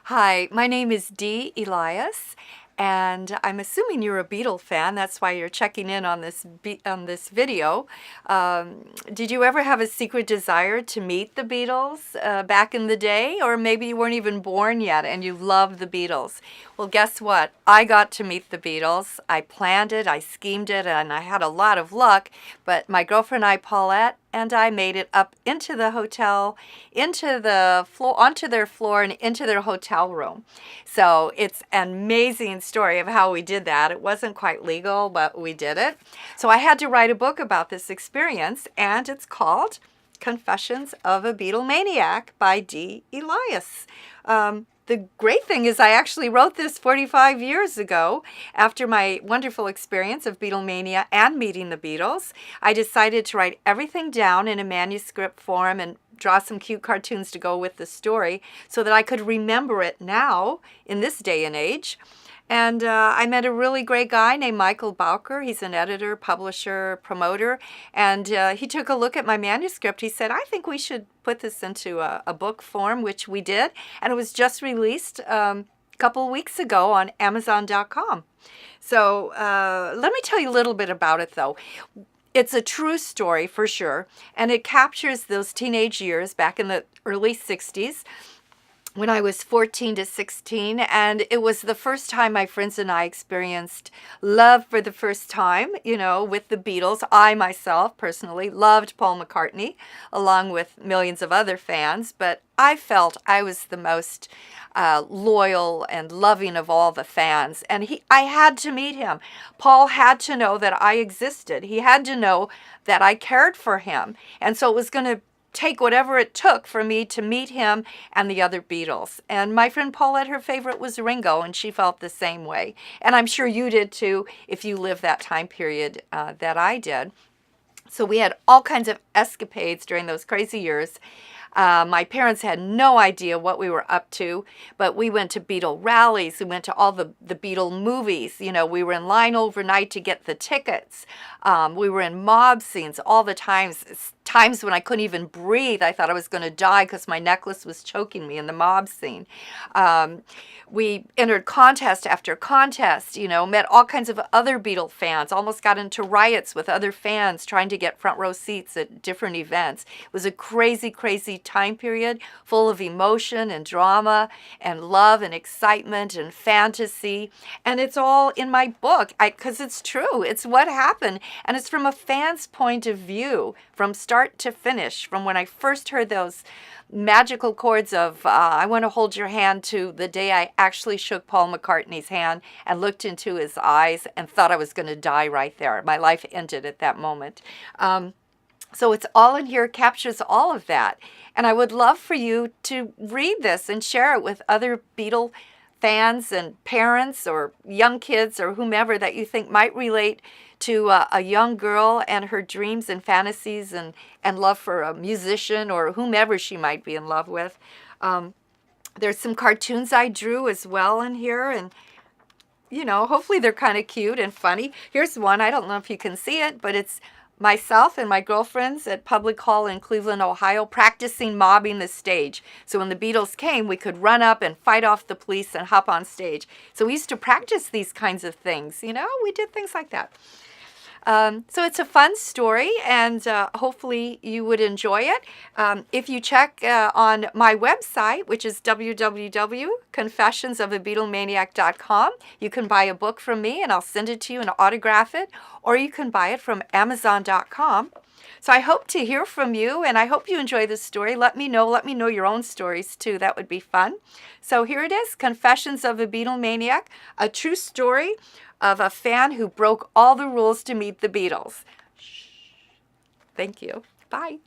Hi, my name is Dee Elias, and I'm assuming you're a Beatle fan. That's why you're checking in on this video. Did you ever have a secret desire to meet the Beatles back in the day, or maybe you weren't even born yet and you loved the Beatles? Well, guess what? I got to meet the Beatles. I planned it, I schemed it, and I had a lot of luck. But my girlfriend and I, Paulette, and I made it up into the hotel, into the floor, onto their floor, and into their hotel room. So it's an amazing story of how we did that. It wasn't quite legal, but we did it. So I had to write a book about this experience, and it's called Confessions of a Beatlemaniac by Dee Elias. The great thing is I actually wrote this 45 years ago after my wonderful experience of Beatlemania and meeting the Beatles. I decided to write everything down in a manuscript form and draw some cute cartoons to go with the story so that I could remember it now in this day and age. And I met a really great guy named Michael Bowker. He's an editor, publisher, promoter. And he took a look at my manuscript. He said, I think we should put this into a book form, which we did. And it was just released a couple weeks ago on Amazon.com. So let me tell you a little bit about it, though. It's a true story for sure. And it captures those teenage years back in the early 60s. When I was 14 to 16, and it was the first time my friends and I experienced love for the first time, with the Beatles. I myself personally loved Paul McCartney, along with millions of other fans, but I felt I was the most loyal and loving of all the fans, and I had to meet him. Paul had to know that I existed. He had to know that I cared for him, and so it was going to take whatever it took for me to meet him and the other Beatles. And my friend Paulette, her favorite was Ringo, and she felt the same way. And I'm sure you did too, if you lived that time period that I did. So we had all kinds of escapades during those crazy years. My parents had no idea what we were up to, but we went to Beatle rallies. We went to all the Beatle movies. We were in line overnight to get the tickets. We were in mob scenes all the times when I couldn't even breathe. I thought I was going to die because my necklace was choking me in the mob scene. We entered contest after contest, met all kinds of other Beatle fans, almost got into riots with other fans trying to get front row seats at different events. It was a crazy, crazy time period full of emotion and drama and love and excitement and fantasy. And it's all in my book because it's true. It's what happened. And it's from a fan's point of view, from start to finish, from when I first heard those magical chords of I Want to Hold Your Hand to the day I actually shook Paul McCartney's hand and looked into his eyes and thought I was going to die right there. My life ended at that moment. So it's all in here, captures all of that. And I would love for you to read this and share it with other Beatle fans and parents or young kids or whomever that you think might relate to a young girl and her dreams and fantasies and love for a musician or whomever she might be in love with. There's some cartoons I drew as well in here, and hopefully they're kind of cute and funny. Here's one. I don't know if you can see it, but it's myself and my girlfriends at Public Hall in Cleveland, Ohio, practicing mobbing the stage. So when the Beatles came, we could run up and fight off the police and hop on stage. So we used to practice these kinds of things. We did things like that. So it's a fun story, and hopefully you would enjoy it. If you check on my website, which is www.confessionsofabeatlemaniac.com, you can buy a book from me, and I'll send it to you and autograph it, or you can buy it from Amazon.com. So I hope to hear from you, and I hope you enjoy this story. Let me know your own stories too. That would be fun. So here it is, Confessions of a Beatlemaniac, a true story of a fan who broke all the rules to meet the Beatles. Thank you. Bye.